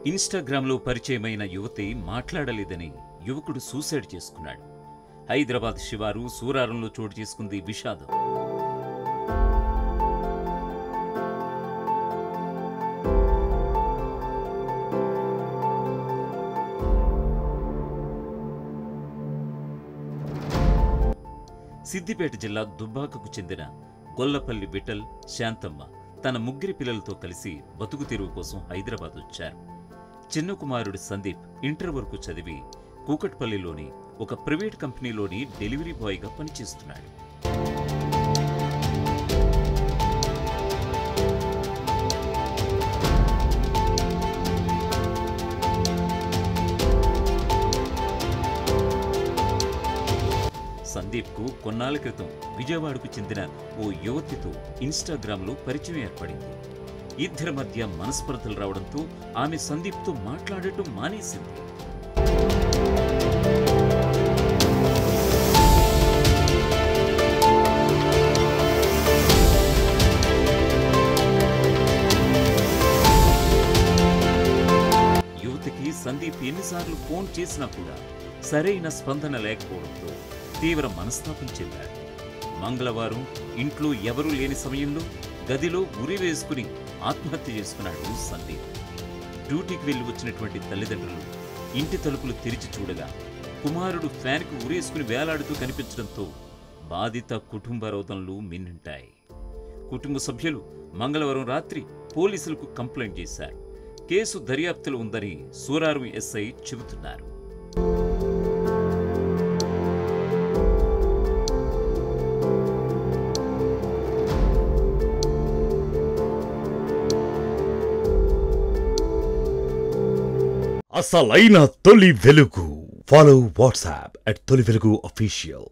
ఇన్‌స్టాగ్రామ్‌లో పరిచయమైన యువతి మాట్లాడలేదని యువకుడు సూసైడ్ చేసుకున్నాడు. హైదరాబాద్ శివారు సూరారంలో చోటు చేసుకుంది విషాదం. సిద్దిపేట జిల్లా దుబ్బాకకు చెందిన గొల్లపల్లి విఠల్, శాంతమ్మ తన ముగ్గురి పిల్లలతో కలిసి బతుకు తెరువు కోసం హైదరాబాద్ వచ్చారు. చిన్న కుమారుడు సందీప్ ఇంటర్ వరకు చదివి కూకట్పల్లిలోని ఒక ప్రైవేట్ కంపెనీలోని డెలివరీ బాయ్గా పనిచేస్తున్నాడు. సందీప్కు కొన్నాళ్ల క్రితం విజయవాడకు చెందిన ఓ యువతితో ఇన్‌స్టాగ్రామ్‌లో పరిచయం ఏర్పడింది. ఇద్దరి మధ్య మనస్పర్ధలు రావడంతో ఆమె సందీప్తో మాట్లాడటం మానేసింది. యువతికి సందీప్ ఎన్నిసార్లు ఫోన్ చేసినా కూడా సరైన స్పందన లేకపోవడంతో తీవ్ర మనస్తాపం చెందాడు. మంగళవారం ఇంట్లో ఎవరూ లేని సమయంలో గదిలో ఉరి వేసుకుని ఆత్మహత్య చేసుకున్నాడు సందీప్. డ్యూటీకి వెళ్లి వచ్చినటువంటి తల్లిదండ్రులు ఇంటి తలుపులు తెరిచి చూడగా కుమారుడు ఫ్యాన్కు ఉరేసుకుని వేలాడుతూ కనిపించడంతో బాధిత కుటుంబ రోదనలు మిన్నంటాయి. కుటుంబ సభ్యులు మంగళవారం రాత్రి పోలీసులకు కంప్లైంట్ చేశారు. కేసు దర్యాప్తులో ఉందని సూరారం ఎస్ఐ చెబుతున్నారు. అసలైన తొలి వెలుగు. ఫాలో వాట్సాప్ @తొలి వెలుగు official.